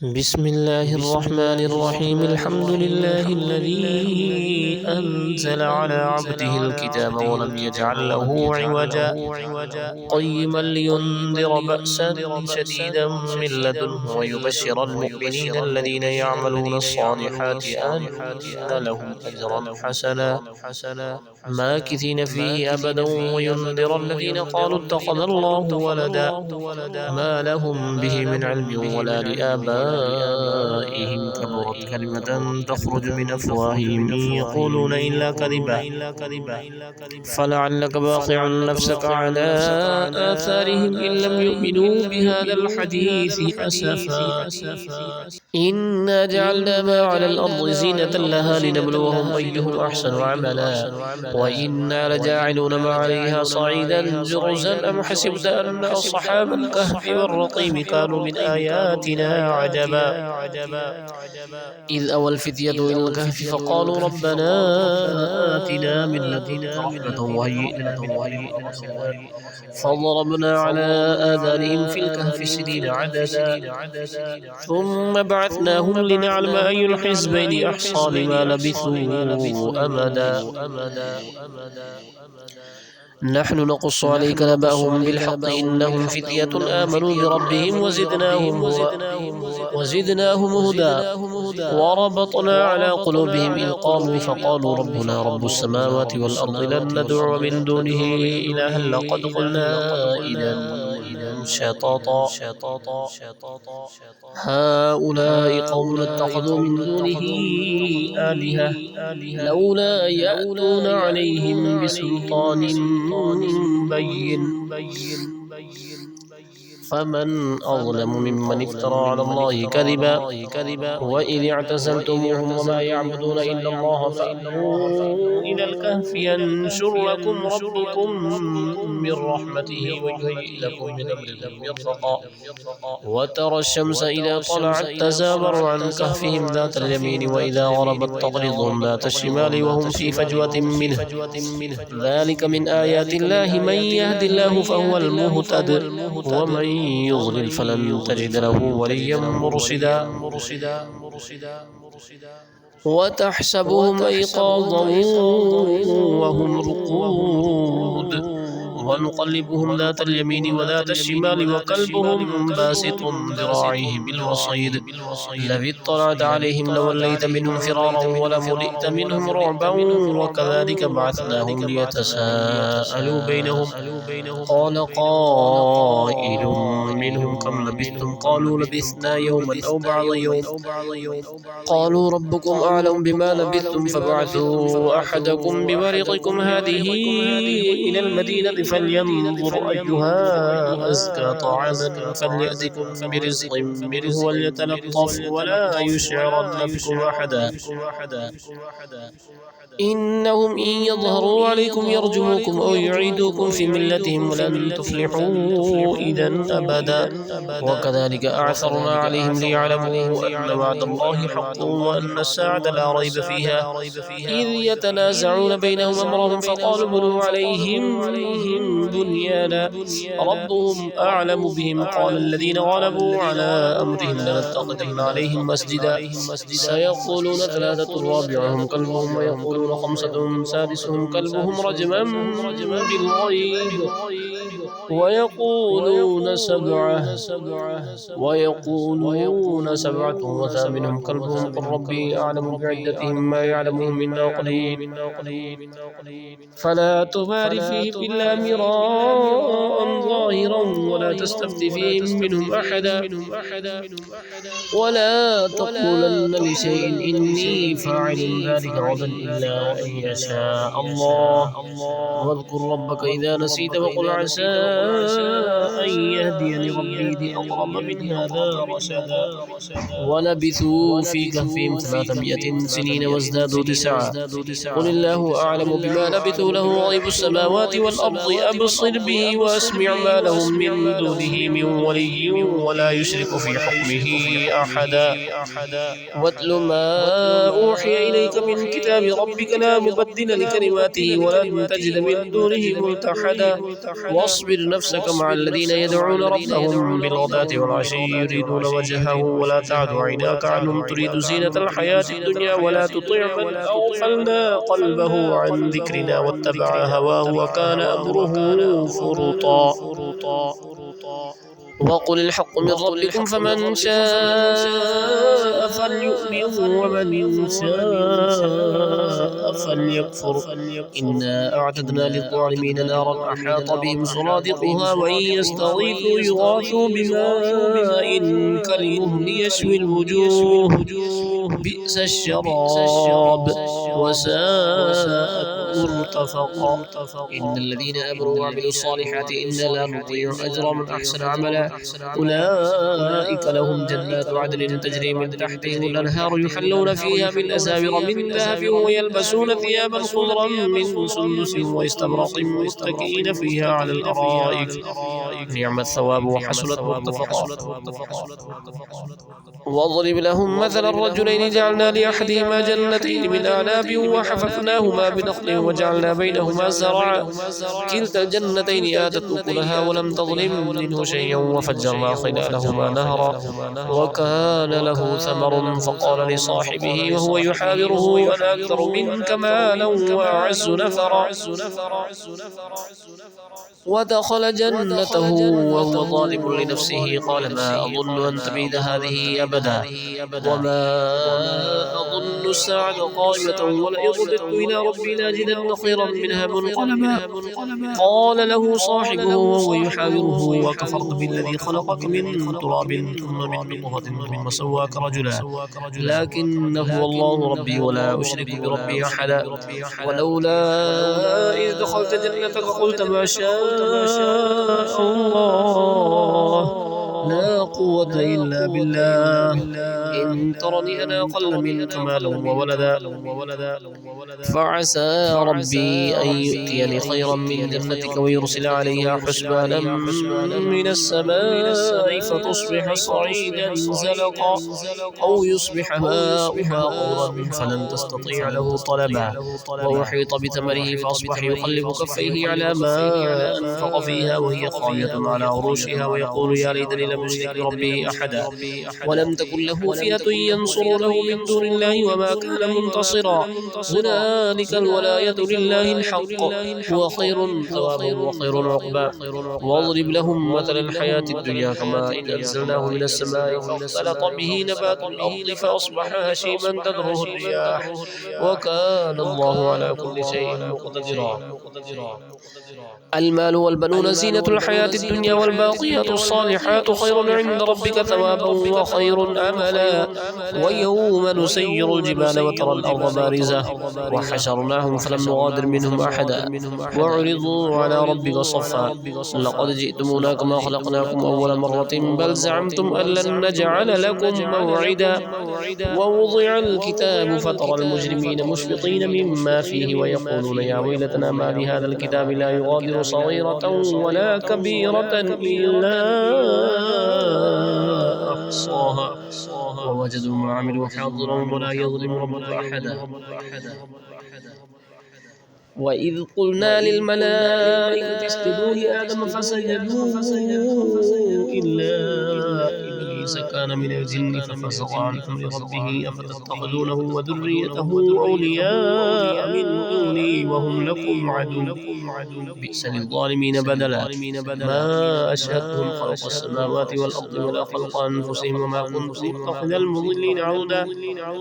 بسم الله الرحمن الرحيم. الحمد لله الذي أنزل على عبده الكتاب ولم يجعل له عوجا قيما لينذر بأسا شديدا من لدنه ويبشر المؤمنين الذين يعملون الصالحات أن لهم أجرا حسنا ماكثين فيه أبدا وينذر الذين قالوا اتخذ الله ولدا ما لهم به من علم ولا لآبائهم كبرت كلمة تخرج من أفواههم إن يقولون إلا كذبا فلعلك باخع نفسك على آثارهم إن لم يؤمنوا بهذا الحديث أسفا إنا جعلنا ما على الأرض زينة لها لنبلوهم أيهم أحسن عملا وإنا لجاعلون ما عليها صعيدا جرزا أم حسبت أن أصحاب الكهف والرقيم كانوا من آياتنا عجبا إذ أوى الفتية إلى الكهف فقالوا ربنا آتنا من لدنك رحمة وهيئ لنا من أمرنا رشدا فضربنا على آذانهم في الكهف سنين عددا ثم بعثناهم لنعلم أي الحزبين أحصى لما لبثوا أمدا نحن نقص عليك نبأهم بالحق إنهم فتية آمنوا بربهم وزدناهم هدى وربطنا على قلوبهم إذ قاموا فقالوا ربنا رب السماوات والأرض لن ندعو من دونه إلها لقد قلنا إذا شططا هؤلاء قوم اتخذوا من دونه آلهة لولا يأتون عليهم بسلطان بين فمن أظلم ممن افترى على الله كذبا وإذ اعتزلتموهم وما يعبدون إلا الله فإنه إلى الكهف ينشر لكم ربكم من رحمته ويهيئ لكم من أمركم مرفقا وترى الشمس إذا طلعت تزاور عن كهفهم ذات اليمين وإذا غربت تقرضهم ذات الشمال وهم في فجوة منه ذلك من آيات الله من يهد الله فهو المهتد ومن يضلل فلن تجد له وليا مرشدا وتحسبهم أيقاظا وهم رقود ونقلبهم ذات اليمين وذات الشمال وكلبهم باسط ذراعيه بالوصيد لئن اطلعت عليهم لوليت منهم فرارا ولملئت منهم رعبا وكذلك بعثناهم ليتساءلوا بينهم قال قائل منهم كم لبثتم قالوا لبثنا يوما أو بعض يوم قالوا ربكم أعلم بما لبثتم فابعثوا أحدكم بورقكم هذه إلى المدينة فلينظر أيها أزكى طعاما فليأتكم برزق منه وليتلطف ولا يشعرن بكم أحدا إنهم إن يظهروا عليكم يرجموكم أو يعيدوكم في ملتهم ولن تفلحوا إذا أبدا وكذلك أعثرنا عليهم ليعلموا أن وعد الله حق وأن الساعة لا ريب فيها إذ يتنازعون بينهم أمرهم فقالوا بنوا عليهم بنيانا ربهم أعلم بهم قال الذين غلبوا على أمرهم لنتخذن عليهم مسجدا سيقولون ثلاثة رابعهم كلبهم ويقولون خمسة سادسهم كلبهم رجما بالغيب ويقولون سبعة وثامنهم كلبهم قل ربي أعلم بعدتهم ما يعلمهم منا قليل فلا تمار فيهم إلا مراء ظاهرا ولا تستفت فيهم منهم أحدا ولا تقولن لشيء إني فاعل ذلك غدا إلا أن يشاء الله واذكر ربك إذا نسيت وقل عسى أن يهديني ربي لأقرب من هذا رشدا ولبثوا في كهفهم 300 سنين وازدادوا 9 قل الله أعلم بما لبثوا له غيب السماوات والأرض أبصر به وأسمع ما لهم من دونه من ولي ولا يشرك في حكمه أحدا واتل ما أوحي إليك من كتاب ربك لا مبدل لكلماته ولن تجد من دونه ملتحدا واصبر واصبر نفسك مع الذين يدعون ربهم بالغداة والعشي يريدون وجهه ولا تعد عيناك عنهم تريد زينة الحياة الدنيا ولا تطع من أغفلنا قلبه عن ذكرنا واتبع هواه وكان أمره فرطا. وقل الحق من ربكم فمن شاء فليؤمن ومن شاء فليكفر إنا أعتدنا للظالمين نارا أحاط بهم سرادقها وإن يستغيثوا يغاثوا بماء كالمهل يشوي الوجوه بئس الشراب وساءت مرتفقا. إن الذين آمنوا وعملوا الصالحات إنا لا نضيع أجر من أحسن عملا أولئك لهم جنات عدن تجري من تحتهم الأنهار يحلون فيها من أساور من ذهب ويلبسون ثيابا خضرا من سندس واستبرق متكئين فيها على الأرائك نعم الثواب وحسنت مرتفقا. واضرب لهم مثل الرجلين جعلنا لأحدهما جنتين من أعناب وحففناهما بنخل وجعلنا بينهما زرعا كلتا الجنتين آتت أكلها ولم تظلم منه شيئا وفجرنا خلالهما نهرا وكان له ثمر فقال لصاحبه وهو يحاوره أنا أكثر منك مالا وأعز نفرا ودخل جنته وهو ظالم لنفسه قال ما أظن أن تبيد هذه أبدا وما أظن الساعة قائمة ولئن رددت إلى ربي لأجدن خيرا منها منقلبا قال له صاحبه وهو يحاوره وكفرت بالذي خلقك من تراب ثم من نطفة ثم سواك رجلا لكن هو الله ربي ولا أشرك بربي أحدا ولولا إذ دخلت جنتك قلت ما شاء الله لا قوة إلا بالله إن ترني أنا أقل منك مالا وولدا فعسى ربي أن يؤتيني خيرا من جنتك ويرسل عليها حسبانا من السماء فتصبح صعيدا زلقا أو يصبح ماؤها غورا فلن تستطيع له طلبا وأحيط بثمره فأصبح يقلب كفيه على ما أنفق فيها وهي خاوية على عروشها ويقول يا ليتني لم أشرك بربي أحدا ولم تكن له فئة ينصرونه من دون الله وما كان منتصرا هنالك الولاية لله الحق هو خير ثوابا وخير عقبا. واضرب لهم مثل الحياة الدنيا كما إن أنزلناه من السماء فاختلط به نبات الأرض فأصبح هشيما تذروه الرياح وكان الله على كل شيء مقتدرا. المال والبنون زينة الحياة الدنيا والباقيات الصالحات خير عند ربك ثوابا وخير أملا. ويوم نسير الجبال وترى الأرض بارزة وحشرناهم فلم نغادر منهم أحدا وعرضوا على ربك صفا لقد جئتمونا كما خلقناكم أول مرة بل زعمتم أن لن نجعل لكم موعدا. ووضع الكتاب فترى المجرمين مشفقين مما فيه ويقولون يا ويلتنا ما لهذا الكتاب لا يغادر صغيرة ولا كبيرة إلا أحصاها ووجدوا ما عملوا حاضرا ولا يظلم ربك أحدا. وإذ قلنا للملائكة اسجدوا لآدم فسجدوا إلا إبليس كان من الجن ففسق عن أمر ربه أفتتخذونه وذريته أولياء من دوني وهم لكم عدو بئس للظالمين بدلا. ما أشهدتهم خلق السماوات والأرض ولا خلق أنفسهم وما كنت متخذ المضلين عودا.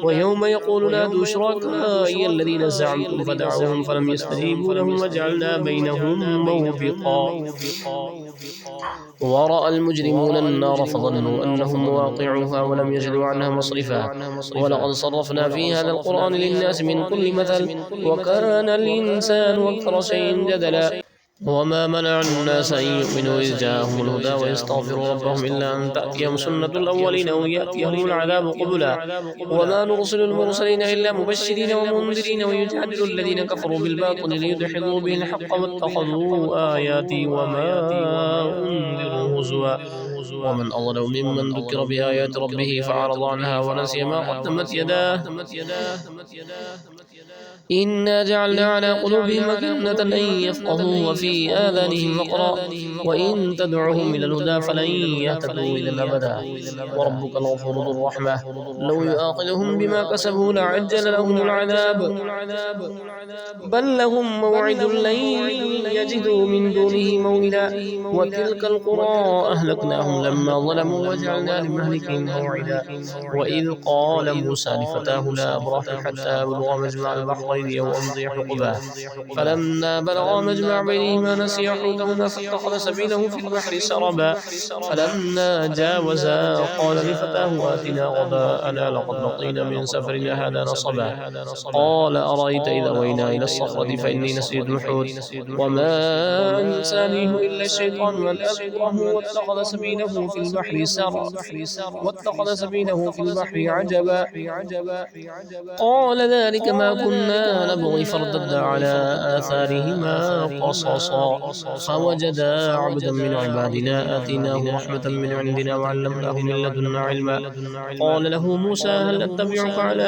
ويوم يقول نادوا شركائي الذين زعمتم فدعوهم فلم يستجيبوا لهم وجعلنا بينهم موبقا. ورأى المجرمون النار فظنوا أنهم مواقعوها ولم يجدوا عنها مصرفا ولقد صرفنا في هذا القرآن للناس من كل مثل وكان الإنسان أكثر شيء جدلا. وما منع الناس أن يؤمنوا إذ جاءهم الهدى ويستغفروا ربهم إلا أن تأتيهم سنة الأولين أو يأتيهم العذاب قبلا. وما نرسل المرسلين إلا مبشرين ومنذرين ويجادل الذين كفروا بالباطل ليدحضوا به الحق واتخذوا آياتي وما أنذروا هزوا. ومن أظلم ممن ذكر بآيات ربه فأعرض عنها ونسي ما قدمت يداه إنا جعلنا على قلوبهم أكنة أن يفقهوا وفي آذانهم وقرا وإن تدعوهم إلى الهدى فلن يهتدوا إذا أبدا وربك الغفور ذو الرحمة لو يؤاخذهم بما كسبوا لعجل لهم العذاب بل لهم موعد لن يجدوا من دونه موئلا وتلك القرى أهلكناهم لما ظلموا وجعلنا لمهلكهم موعدا وإذ قال موسى لفتاه لا أبرح حتى أبلغ مجمع البحرين أو أمضي حقبا فلما بلغا مجمع بينهما نسيا حوتهما فاتخذ سبيله في البحر سربا فلما جاوزا قال لفتاه آتنا غداءنا لقد لقينا من سفرنا هذا نصبا قال أرأيت إذا أوينا إلى الصخرة فإني نسيت الحوت وما أنسانيه إلا الشيطان أن أذكره واتخذ سبيله في البحر سربا عجبا قال ذلك ما كنا نبغي فارتدا على آثارهما قصصا فوجدا عبدا من عبادنا آتيناه رحمة من عندنا وعلمناه من لدنا علما قال له موسى هل أتبعك على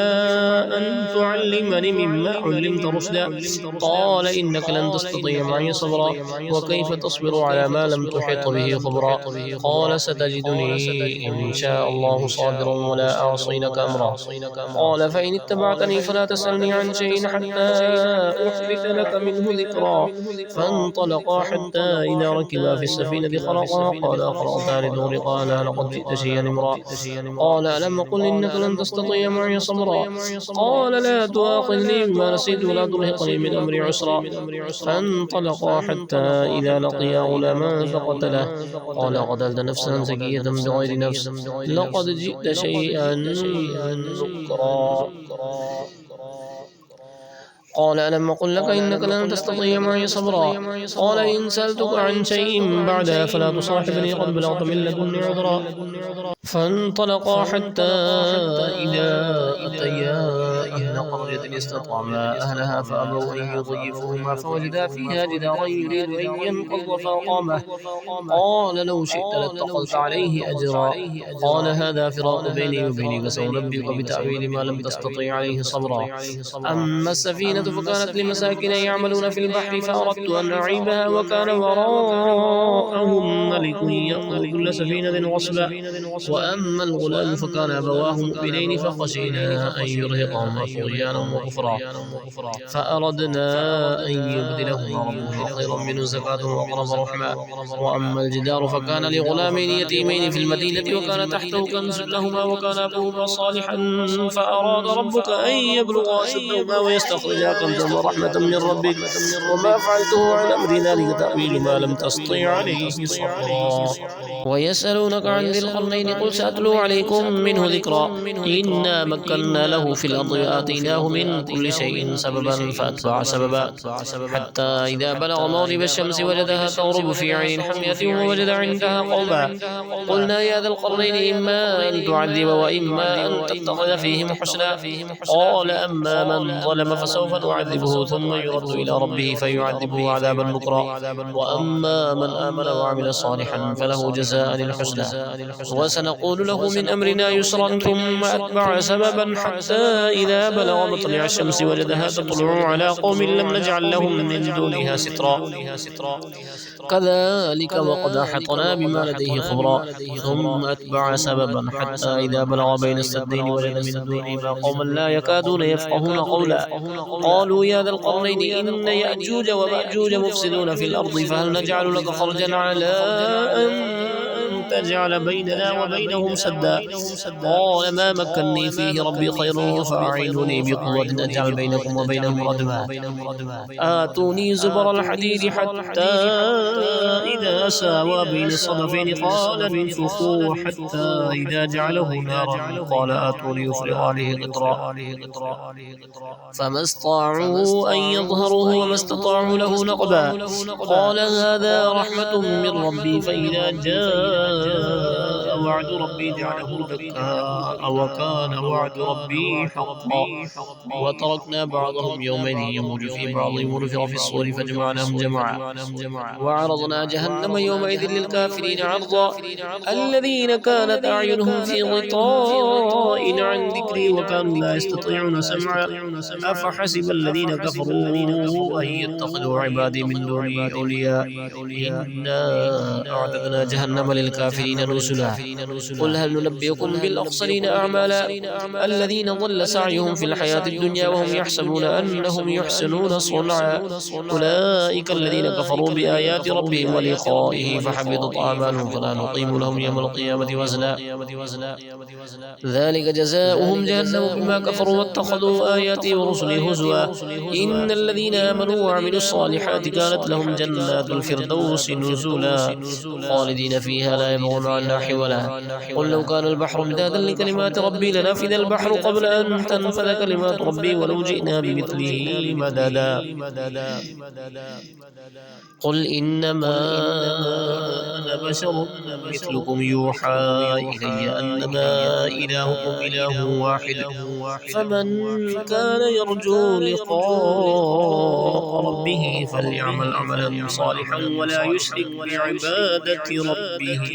أن تعلمني مما علمت رشدا قال إنك لن تستطيع معي صبرا وكيف تصبر على ما لم تحط به خبرا قال ستجدني إن شاء الله صابرا ولا أعصي لك أمرا قال فإن اتبعتني فلا تسألني عن شيء حتى أحدث لك منه ذكرا فانطلقا حتى إذا ركبا في السفينة خرقا قال أخرقتا لتغرقا لقد جئت شيئا امرا قال ألم أقل إنك لن تستطيع معي صبرا قال لا تؤاخذني بما نسيت ولا ترهقني من أمري عسرا فانطلقا حتى إذا لقيا غلاما فقتله قال قتلت نفسا زكية بغير نفس لقد جئت شيئا نكرا قال ألم أقل لك إنك لن تستطيع معي صبرا قال إن سألتك عن شيء بعدها فلا تصاحبني قد بلغت من لدني عذرا فانطلقا حتى إذا أتيا أهل قرية استطعما أهلها فأبوا أن يضيفوهما فوجدا فيها جدارا يريد أن ينقض فأقامه قال لو شئت لاتخذت عليه أجرا قال هذا فراق بيني وبينك سأنبئك بتأويل ما لم تستطيع عليه صبرا أما السفينة فكانت لمساكن يعملون في البحر فأردت أن أعيبها وكان وراءهم ملك يأخذ كل سفينة غصبا وأما الغلام فكان أبواه مؤمنين فخشينا أن يرهقهما طغيانا وكفرا فأردنا أن يبدلهما ربهما خيرا منه زكاة وأقرب رحما وأما الجدار فكان لغلامين يتيمين في المدينة وكان تحته كنز لهما وكان أبوهما صالحا فأراد ربك أن يبلغا أشدهما ويستخرجا كنزا رحمة من ربك وما فعلته عن أمر ذلك تأويل ما لم تستطيع عليه صبرا ويسألونك عن ذي القرنين قل سأتلو عليكم منه ذكرا إنا مكنا له في الأرض وآتيناه من كل شيء سببا فأتبع سببا حتى إذا بلغ مغرب الشمس وجدها تغرب في عين حمية ووجد عندها قوما قلنا يا ذا القرنين إما أن تعذب وإما أن تتخذ فيهم حسنا قال أما من ظلم فسوف نعذبه ثم يرد إلى ربه فيعذبه عذابا نكرا وأما من آمن وعمل صالحا فله جزاء الحسنى وسنقول له من أمرنا يسرا ثم أتبع سببا حتى إذا بلغ مطلع الشمس وجدها تطلع على قوم لم نجعل لهم من دونها سترا كذلك وقد أحطنا بما لديه خبرا ثم أتبع سببا حتى إذا بلغ بين السدين وجد من دونهما قوما لا يكادون يفقهون قولا قالوا يا ذا القرنين إن يأجوج ومأجوج مفسدون في الأرض فهل نجعل لك خرجا على أن تجعل بيننا وبينهم سدا قال ما مكني فيه ربي خير فأعينوني بقوة أجعل بينكم وبينهم ردما آتوني زبر الحديد حتى إذا ساوى بين الصدفين قال انفخوا حتى إذا جعله نارا قال آتوني أفرغ عليه قطرا فما استطاعوا أن يظهروه وما استطاعوا له نقبا قال هذا رحمة من ربي فإذا جاء وعد ربي جعله دكاء وكان وعد ربي حقا وتركنا بعضهم يومين يموج في بعض ونفخ في الصور فجمعناهم جمعا وعرضنا جهنم يومئذ للكافرين عرضا الذين كانت أعينهم في غطاء غافلين عن ذكري وكانوا لا يستطيعون سمعا أفحسب الذين كفروا أن يتخذوا عبادي من دوني أولياء إنا أعتدنا جهنم للكافرين نزلا قل هل ننبئكم بالأخسرين أعمالا الذين ضل سعيهم في الحياة الدنيا وهم يحسبون أنهم يحسنون صنعا أولئك الذين كفروا بآيات ربهم ولقائه فحبطت أعمالهم فلا نقيم لهم يوم القيامة وزنا ذلك جزاؤهم جهنم بما كفروا واتخذوا آياتي ورسلي هزوا إن الذين آمنوا وعملوا الصالحات كانت لهم جنات الفردوس نزلا خالدين فيها لا يبغون عنها حولا قل لو كان البحر مدادا لكلمات ربي لنفذ البحر قبل أن تنفذ كلمات ربي ولو جئنا بمثله مددا قل إنما أنا بشر مثلكم يوحى إلي أنما إلهكم إله واحد فمن كان يرجو لقاء ربه فليعمل عملا صالحا ولا يشرك بعبادة ربه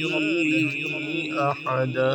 أحدا.